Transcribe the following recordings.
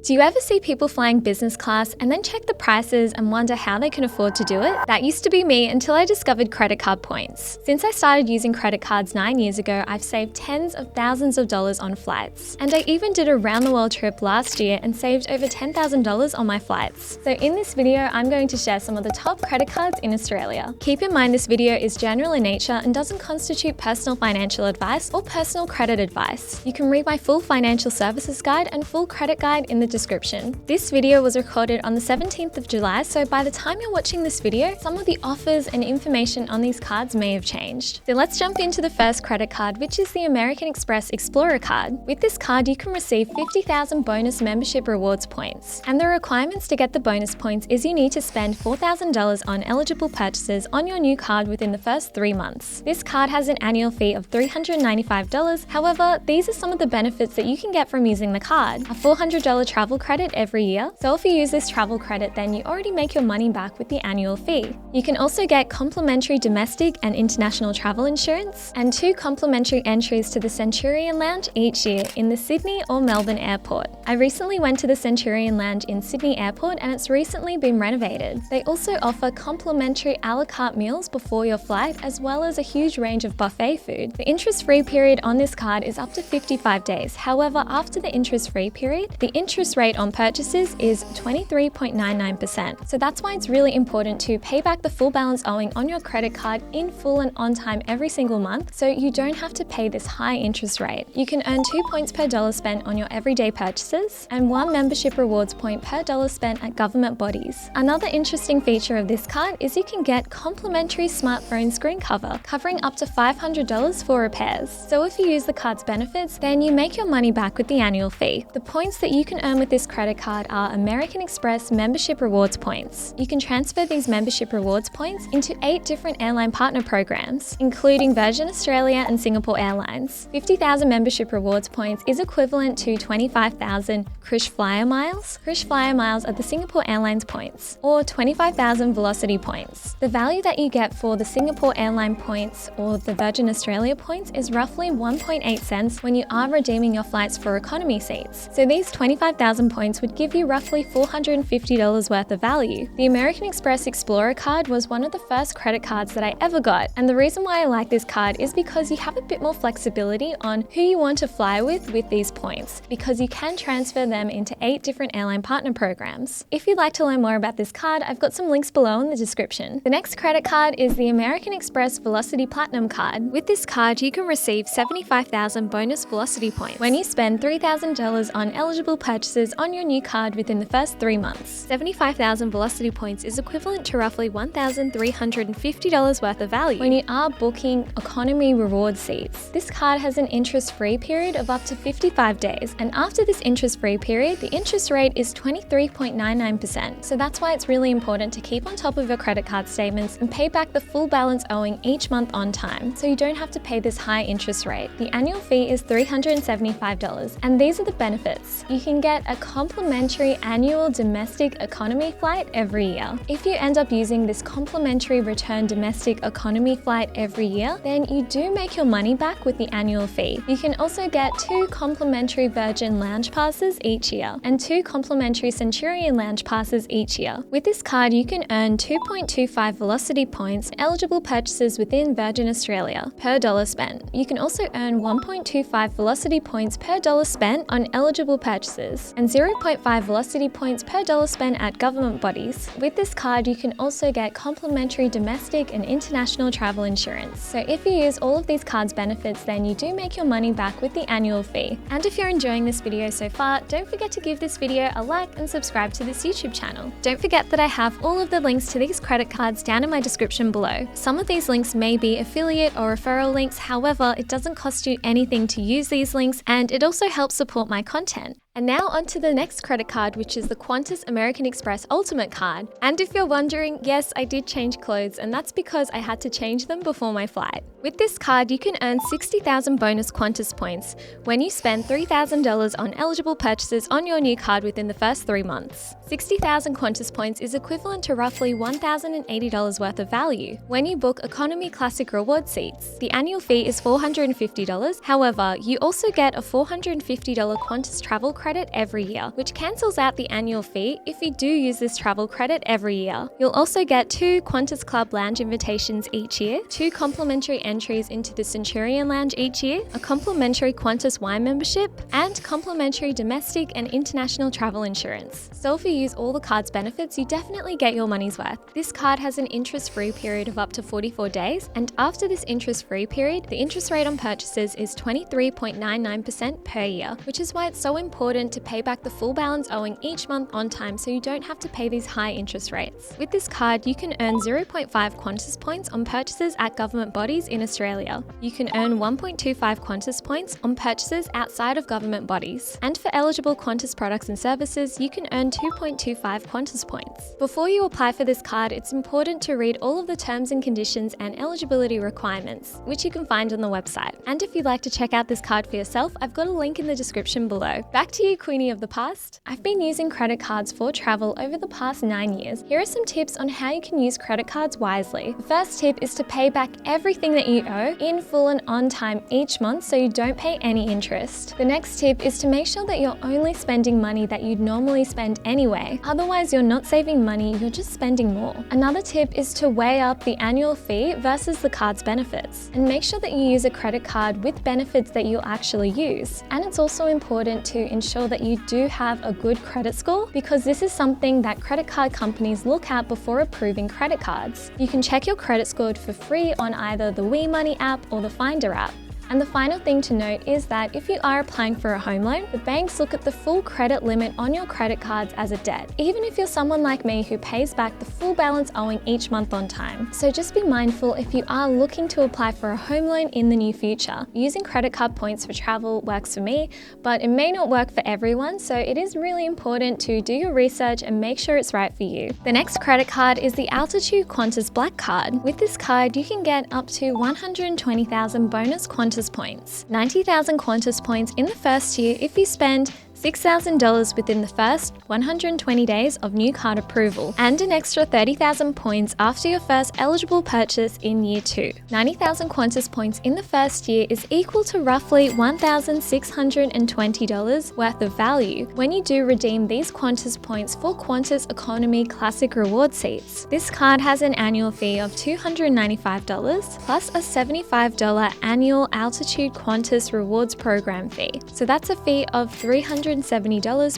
Do you ever see people flying business class and then check the prices and wonder how they can afford to do it? That used to be me until I discovered credit card points. Since I started using credit cards 9 years ago, I've saved tens of thousands of dollars on flights. And I even did a round the world trip last year and saved over $10,000 on my flights. So in this video, I'm going to share some of the top credit cards in Australia. Keep in mind this video is general in nature and doesn't constitute personal financial advice or personal credit advice. You can read my full financial services guide and full credit guide in the description. This video was recorded on the 17th of July, so by the time you're watching this video, some of the offers and information on these cards may have changed. So let's jump into the first credit card, which is the American Express Explorer card. With this card, you can receive 50,000 bonus membership rewards points. And the requirements to get the bonus points is you need to spend $4,000 on eligible purchases on your new card within the first 3 months. This card has an annual fee of $395. However, these are some of the benefits that you can get from using the card. A $400 travel credit every year. So if you use this travel credit, then you already make your money back with the annual fee. You can also get complimentary domestic and international travel insurance and 2 complimentary entries to the Centurion Lounge each year in the Sydney or Melbourne airport. I recently went to the Centurion Lounge in Sydney airport and it's recently been renovated. They also offer complimentary a la carte meals before your flight, as well as a huge range of buffet food. The interest-free period on this card is up to 55 days. However, after the interest-free period, the interest rate on purchases is 23.99%. So that's why it's really important to pay back the full balance owing on your credit card in full and on time every single month, so you don't have to pay this high interest rate. You can earn 2 points per dollar spent on your everyday purchases and 1 membership rewards point per dollar spent at government bodies. Another interesting feature of this card is you can get complimentary smartphone screen cover, covering up to $500 for repairs. So if you use the card's benefits, then you make your money back with the annual fee. The points that you can earn with this credit card are American Express membership rewards points. You can transfer these membership rewards points into 8 different airline partner programs, including Virgin Australia and Singapore Airlines. 50,000 membership rewards points is equivalent to 25,000 Krisflyer miles. Krisflyer miles are the Singapore Airlines points, or 25,000 Velocity points. The value that you get for the Singapore Airline points or the Virgin Australia points is roughly 1.8 cents when you are redeeming your flights for economy seats. So these 25,000 points would give you roughly $450 worth of value. The American Express Explorer card was one of the first credit cards that I ever got, and the reason why I like this card is because you have a bit more flexibility on who you want to fly with these points, because you can transfer them into 8 different airline partner programs. If you'd like to learn more about this card, I've got some links below in the description. The next credit card is the American Express Velocity Platinum card. With this card, you can receive 75,000 bonus Velocity points when you spend $3,000 on eligible purchases on your new card within the first 3 months. 75,000 Velocity points is equivalent to roughly $1,350 worth of value when you are booking economy reward seats. This card has an interest-free period of up to 55 days, and after this interest-free period, the interest rate is 23.99%. So that's why it's really important to keep on top of your credit card statements and pay back the full balance owing each month on time, so you don't have to pay this high interest rate. The annual fee is $375, and these are the benefits. You can get a complimentary annual domestic economy flight every year. If you end up using this complimentary return domestic economy flight every year, then you do make your money back with the annual fee. You can also get 2 complimentary Virgin Lounge passes each year and 2 complimentary Centurion Lounge passes each year. With this card, you can earn 2.25 Velocity points eligible purchases within Virgin Australia per dollar spent. You can also earn 1.25 Velocity points per dollar spent on eligible purchases and 0.5 Velocity points per dollar spent at government bodies. With this card, you can also get complimentary domestic and international travel insurance. So if you use all of these cards' benefits, then you do make your money back with the annual fee. And if you're enjoying this video so far, don't forget to give this video a like and subscribe to this YouTube channel. Don't forget that I have all of the links to these credit cards down in my description below. Some of these links may be affiliate or referral links, however, it doesn't cost you anything to use these links, and it also helps support my content. And now on to the next credit card, which is the Qantas American Express Ultimate card. And if you're wondering, yes, I did change clothes, and that's because I had to change them before my flight. With this card, you can earn 60,000 bonus Qantas points when you spend $3,000 on eligible purchases on your new card within the first 3 months. 60,000 Qantas points is equivalent to roughly $1,080 worth of value when you book Economy Classic Reward seats. The annual fee is $450. However, you also get a $450 Qantas travel credit every year, which cancels out the annual fee if you do use this travel credit every year. You'll also get 2 Qantas Club Lounge invitations each year, 2 complimentary entries into the Centurion Lounge each year, a complimentary Qantas wine membership, and complimentary domestic and international travel insurance. So if you use all the card's benefits, you definitely get your money's worth. This card has an interest-free period of up to 44 days, and after this interest-free period, the interest rate on purchases is 23.99% per year, which is why it's so important to pay back the full balance owing each month on time so you don't have to pay these high interest rates. With this card, you can earn 0.5 Qantas points on purchases at government bodies in Australia. You can earn 1.25 Qantas points on purchases outside of government bodies. And for eligible Qantas products and services, you can earn 2.25 Qantas points. Before you apply for this card, it's important to read all of the terms and conditions and eligibility requirements, which you can find on the website. And if you'd like to check out this card for yourself, I've got a link in the description below. Back to you, Queenie of the past. I've been using credit cards for travel over the past 9 years. Here are some tips on how you can use credit cards wisely. The first tip is to pay back everything that you owe in full and on time each month so you don't pay any interest. The next tip is to make sure that you're only spending money that you'd normally spend anyway. Otherwise, you're not saving money, you're just spending more. Another tip is to weigh up the annual fee versus the card's benefits, and make sure that you use a credit card with benefits that you'll actually use. And it's also important to ensure that you do have a good credit score, because this is something that credit card companies look at before approving credit cards. You can check your credit score for free on either the WeMoney app or the Finder app. And the final thing to note is that if you are applying for a home loan, the banks look at the full credit limit on your credit cards as a debt, even if you're someone like me who pays back the full balance owing each month on time. So just be mindful if you are looking to apply for a home loan in the near future. Using credit card points for travel works for me, but it may not work for everyone, so it is really important to do your research and make sure it's right for you. The next credit card is the Altitude Qantas Black Card. With this card, you can get up to 120,000 bonus Qantas points, 90,000 Qantas points in the first year if you spend $6,000 within the first 120 days of new card approval, and an extra 30,000 points after your first eligible purchase in year 2. 90,000 Qantas points in the first year is equal to roughly $1,620 worth of value when you do redeem these Qantas points for Qantas Economy Classic Reward seats. This card has an annual fee of $295 plus a $75 annual Altitude Qantas Rewards Program fee. So that's a fee of $370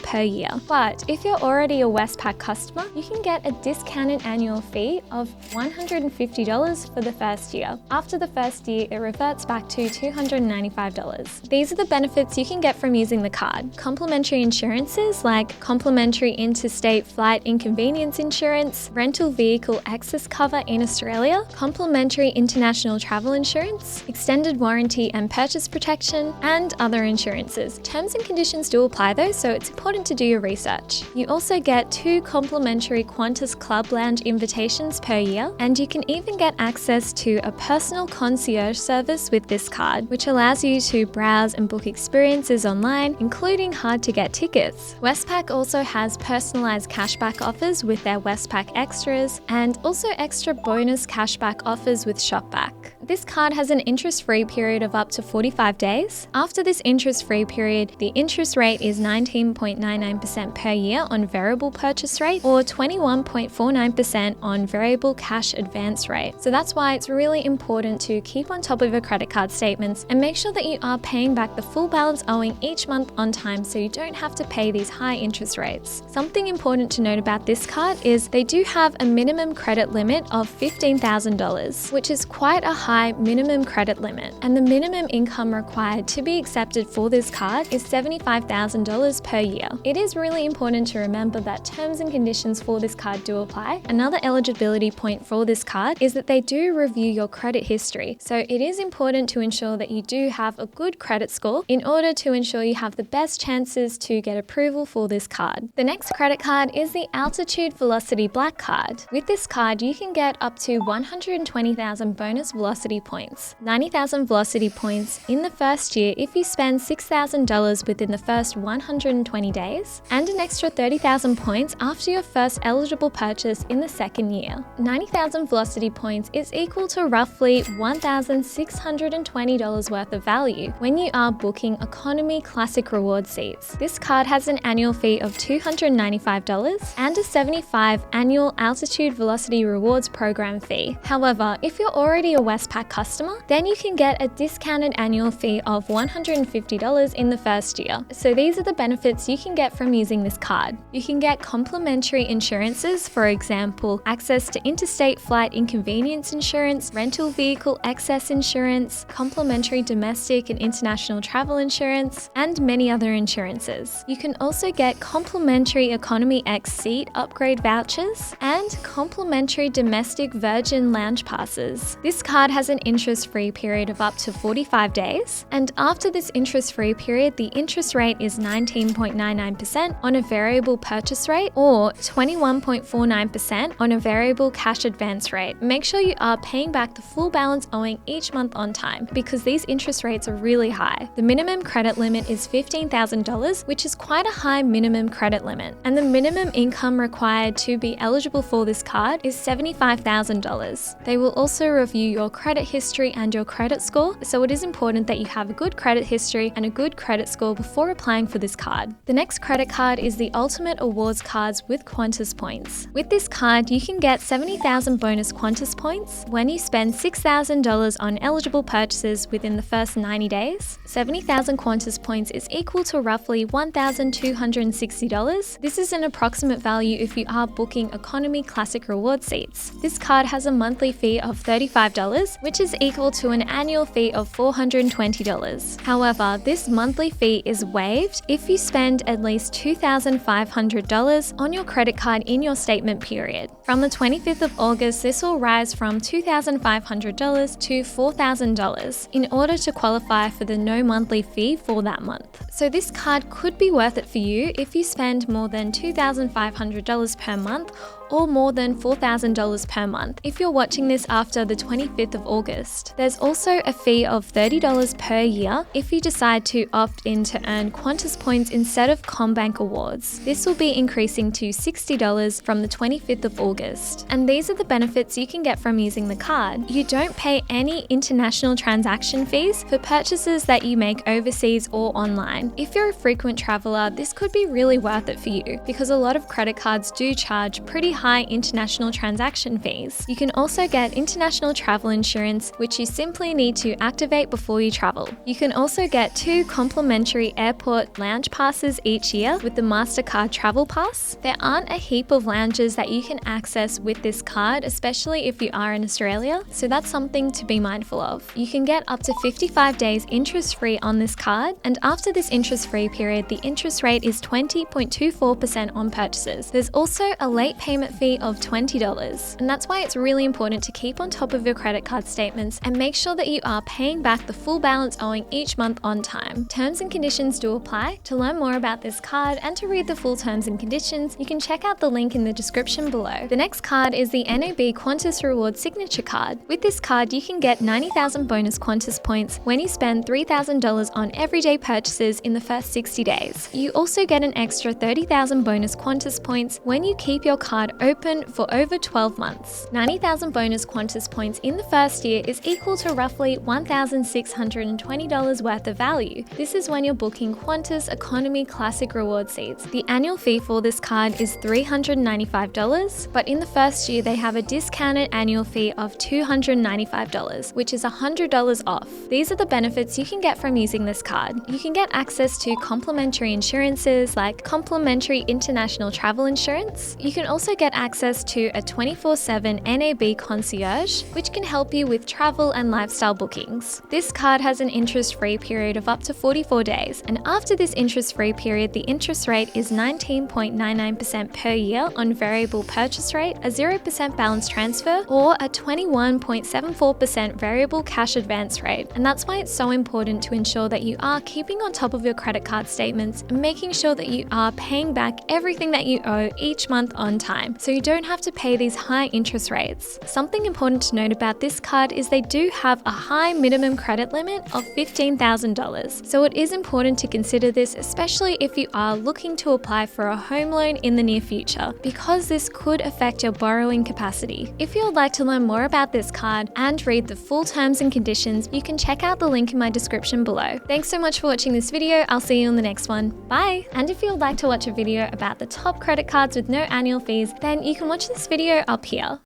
per year. But if you're already a Westpac customer, you can get a discounted annual fee of $150 for the first year. After the first year, it reverts back to $295. These are the benefits you can get from using the card. Complimentary insurances like complimentary interstate flight inconvenience insurance, rental vehicle excess cover in Australia, complimentary international travel insurance, extended warranty and purchase protection, and other insurances. Terms and conditions do apply though, so it's important to do your research. You also get 2 complimentary Qantas Club Lounge invitations per year, and you can even get access to a personal concierge service with this card, which allows you to browse and book experiences online, including hard-to-get tickets. Westpac also has personalised cashback offers with their Westpac Extras, and also extra bonus cashback offers with Shopback. This card has an interest-free period of up to 45 days. After this interest-free period, the interest rate is 19.99% per year on variable purchase rate or 21.49% on variable cash advance rate. So that's why it's really important to keep on top of your credit card statements and make sure that you are paying back the full balance owing each month on time so you don't have to pay these high interest rates. Something important to note about this card is they do have a minimum credit limit of $15,000, which is quite a high minimum credit limit. And the minimum income required to be accepted for this card is $75,000 per year. It is really important to remember that terms and conditions for this card do apply. Another eligibility point for this card is that they do review your credit history. So it is important to ensure that you do have a good credit score in order to ensure you have the best chances to get approval for this card. The next credit card is the Altitude Velocity Black Card. With this card, you can get up to 120,000 bonus Velocity velocity points. 90,000 velocity points in the first year if you spend $6,000 within the first 120 days, and an extra 30,000 points after your first eligible purchase in the second year. 90,000 velocity points is equal to roughly $1,620 worth of value when you are booking Economy Classic Reward seats. This card has an annual fee of $295 and a $75 annual Altitude Velocity Rewards program fee. However, if you're already a Westpac customer, then you can get a discounted annual fee of $150 in the first year. So these are the benefits you can get from using this card. You can get complimentary insurances, for example, access to interstate flight inconvenience insurance, rental vehicle excess insurance, complimentary domestic and international travel insurance, and many other insurances. You can also get complimentary Economy X seat upgrade vouchers and complimentary domestic Virgin Lounge passes. This card has an interest-free period of up to 45 days, and after this interest-free period, the interest rate is 19.99% on a variable purchase rate or 21.49% on a variable cash advance rate. Make sure you are paying back the full balance owing each month on time because these interest rates are really high. The minimum credit limit is $15,000, which is quite a high minimum credit limit, and the minimum income required to be eligible for this card is $75,000. They will also review your credit history and your credit score, so it is important that you have a good credit history and a good credit score before applying for this card. The next credit card is the Ultimate Awards cards with Qantas points. With this card, you can get 70,000 bonus Qantas points when you spend $6,000 on eligible purchases within the first 90 days. 70,000 Qantas points is equal to roughly $1,260. This is an approximate value if you are booking Economy Classic Reward seats. This card has a monthly fee of $35, which is equal to an annual fee of $420. However, this monthly fee is waived if you spend at least $2,500 on your credit card in your statement period. From the 25th of August, this will rise from $2,500 to $4,000 in order to qualify for the no monthly fee for that month. So this card could be worth it for you if you spend more than $2,500 per month or more than $4,000 per month if you're watching this after the 25th of August. There's also a fee of $30 per year if you decide to opt in to earn Qantas points instead of CommBank Awards. This will be increasing to $60 from the 25th of August. And these are the benefits you can get from using the card. You don't pay any international transaction fees for purchases that you make overseas or online. If you're a frequent traveler, this could be really worth it for you because a lot of credit cards do charge pretty high international transaction fees. You can also get international travel insurance, which you simply need to activate before you travel. You can also get 2 complimentary airport lounge passes each year with the MasterCard Travel Pass. There aren't a heap of lounges that you can access with this card, especially if you are in Australia, so that's something to be mindful of. You can get up to 55 days interest-free on this card, and after this interest-free period, the interest rate is 20.24% on purchases. There's also a late payment fee of $20, and that's why it's really important to keep on top of your credit card statements and make sure that you are paying back the full balance owing each month on time. Terms and conditions do apply. To learn more about this card and to read the full terms and conditions, you can check out the link in the description below. The next card is the NAB Qantas Reward Signature Card. With this card, you can get 90,000 bonus Qantas points when you spend $3,000 on everyday purchases in the first 60 days. You also get an extra 30,000 bonus Qantas points when you keep your card open for over 12 months. 90,000 bonus Qantas points in the first year is equal to roughly $1,620 worth of value. This is when you're booking Qantas Economy Classic Reward seats. The annual fee for this card is $395, but in the first year they have a discounted annual fee of $295, which is $100 off. These are the benefits you can get from using this card. You can get access to complimentary insurances like complimentary international travel insurance. You can also get access to a 24/7 NAB concierge, which can help you with travel and lifestyle bookings. This card has an interest-free period of up to 44 days, and after this interest-free period, the interest rate is 19.99% per year on variable purchase rate, a 0% balance transfer, or a 21.74% variable cash advance rate. And that's why it's so important to ensure that you are keeping on top of your credit card statements and making sure that you are paying back everything that you owe each month on time, so you don't have to pay these high interest rates. Something important to note about this card card is they do have a high minimum credit limit of $15,000. So it is important to consider this, especially if you are looking to apply for a home loan in the near future, because this could affect your borrowing capacity. If you would like to learn more about this card and read the full terms and conditions, you can check out the link in my description below. Thanks so much for watching this video. I'll see you in the next one. Bye! And if you would like to watch a video about the top credit cards with no annual fees, then you can watch this video up here.